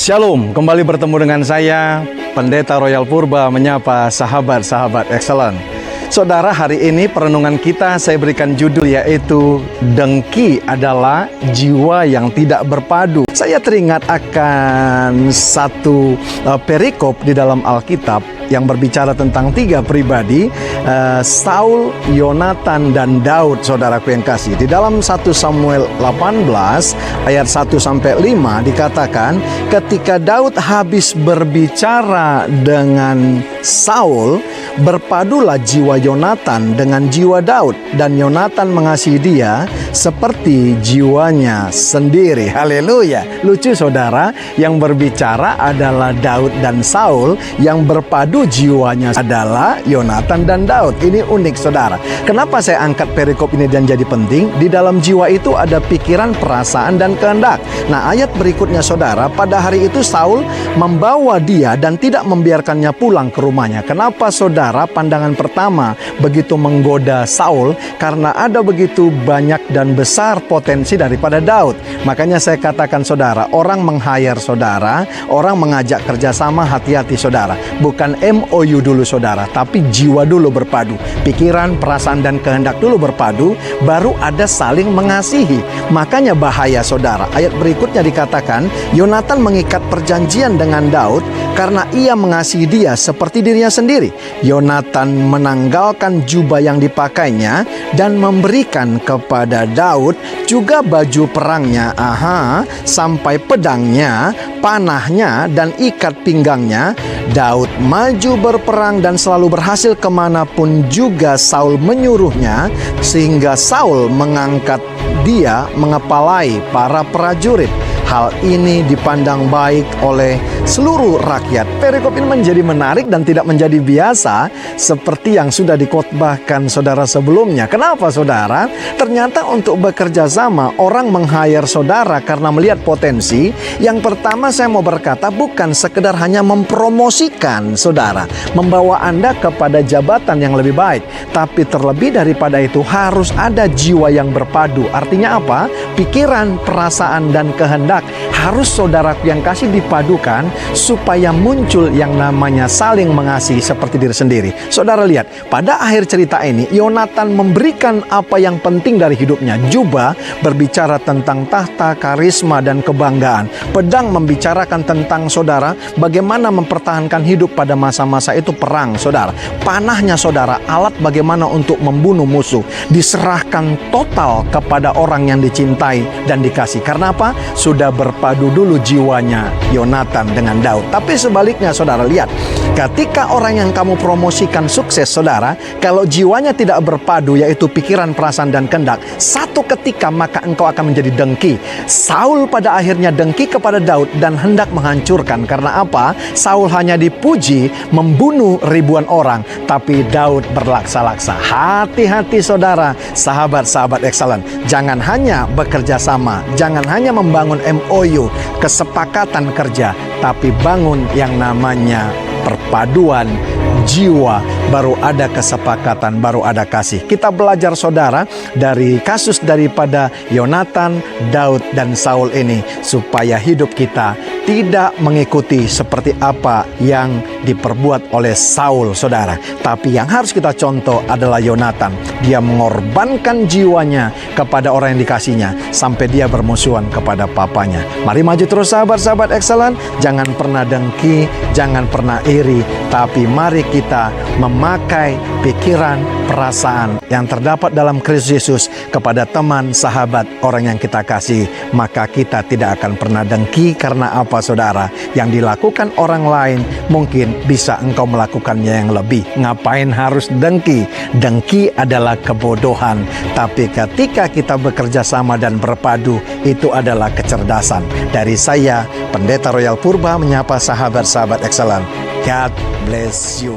Shalom, kembali bertemu dengan saya, Pendeta Royal Purba menyapa sahabat-sahabat excellent. Saudara, hari ini perenungan kita saya berikan judul yaitu dengki adalah jiwa yang tidak berpadu. Saya teringat akan satu perikop di dalam Alkitab yang berbicara tentang tiga pribadi, Saul, Yonatan, dan Daud, saudaraku yang kasih. Di dalam 1 Samuel 18 ayat 1-5 dikatakan, ketika Daud habis berbicara dengan Saul, berpadulah jiwa Yonatan dengan jiwa Daud, dan Yonatan mengasihi dia seperti jiwanya sendiri. Haleluya. Lucu saudara, yang berbicara adalah Daud dan Saul, yang berpadu jiwanya adalah Yonatan dan Daud. Ini unik saudara. Kenapa saya angkat perikop ini dan jadi penting? Di dalam jiwa itu ada pikiran, perasaan, dan kehendak. Nah, ayat berikutnya saudara, pada hari itu Saul membawa dia dan tidak membiarkannya pulang ke rumahnya. Kenapa saudara? Pandangan pertama begitu menggoda Saul karena ada begitu banyak dan besar potensi daripada Daud. Makanya saya katakan saudara, orang meng-hire saudara, orang mengajak kerjasama, hati-hati saudara. Bukan MOU dulu saudara, tapi jiwa dulu berpadu. Pikiran, perasaan, dan kehendak dulu berpadu, baru ada saling mengasihi. Makanya bahaya saudara. Ayat berikutnya dikatakan, Yonatan mengikat perjanjian dengan Daud karena ia mengasihi dia seperti dirinya sendiri. Yonatan menanggalkan jubah yang dipakainya dan memberikan kepada Daud juga baju perangnya, sampai pedangnya, panahnya, dan ikat pinggangnya. Daud maju berperang dan selalu berhasil kemanapun juga Saul menyuruhnya, sehingga Saul mengangkat dia mengepalai para prajurit. Hal ini dipandang baik oleh seluruh rakyat. Perikop ini menjadi menarik dan tidak menjadi biasa seperti yang sudah dikotbahkan saudara sebelumnya. Kenapa saudara? Ternyata untuk bekerja sama, orang meng-hire saudara karena melihat potensi. Yang pertama saya mau berkata, bukan sekedar hanya mempromosikan saudara, membawa Anda kepada jabatan yang lebih baik, tapi terlebih daripada itu harus ada jiwa yang berpadu. Artinya apa? Pikiran, perasaan, dan kehendak harus saudaraku yang kasih dipadukan supaya muncul yang namanya saling mengasihi seperti diri sendiri. Saudara lihat, pada akhir cerita ini Yonatan memberikan apa yang penting dari hidupnya. Jubah berbicara tentang tahta, karisma, dan kebanggaan. Pedang membicarakan tentang saudara bagaimana mempertahankan hidup pada masa-masa itu perang saudara. Panahnya saudara, alat bagaimana untuk membunuh musuh. Diserahkan total kepada orang yang dicintai dan dikasih. Karena apa? Sudah berpadu dulu jiwanya Yonatan dengan Daud. Tapi sebaliknya saudara lihat, ketika orang yang kamu promosikan sukses saudara, kalau jiwanya tidak berpadu, yaitu pikiran, perasaan, dan kehendak, satu ketika maka engkau akan menjadi dengki. Saul pada akhirnya dengki kepada Daud dan hendak menghancurkan. Karena apa? Saul hanya dipuji membunuh ribuan orang, tapi Daud berlaksa-laksa. Hati-hati saudara, sahabat-sahabat excellent. Jangan hanya bekerja sama, jangan hanya membangun MOU, kesepakatan kerja, tapi bangun yang namanya perpaduan jiwa, baru ada kesepakatan, baru ada kasih. Kita belajar saudara dari kasus daripada Yonatan, Daud, dan Saul ini, supaya hidup kita tidak mengikuti seperti apa yang diperbuat oleh Saul saudara. Tapi yang harus kita contoh adalah Yonatan. Dia mengorbankan jiwanya kepada orang yang dikasihnya sampai dia bermusuhan kepada papanya. Mari maju terus sahabat-sahabat excellent. Jangan pernah dengki, jangan pernah iri, tapi mari kita memakai pikiran, perasaan yang terdapat dalam Kristus Yesus kepada teman, sahabat, orang yang kita kasih. Maka kita tidak akan pernah dengki. Karena apa saudara? Yang dilakukan orang lain mungkin bisa engkau melakukannya yang lebih. Ngapain harus dengki? Dengki adalah kebodohan. Tapi ketika kita bekerja sama dan berpadu, itu adalah kecerdasan. Dari saya, Pendeta Royal Purba menyapa sahabat-sahabat excellent. God bless you.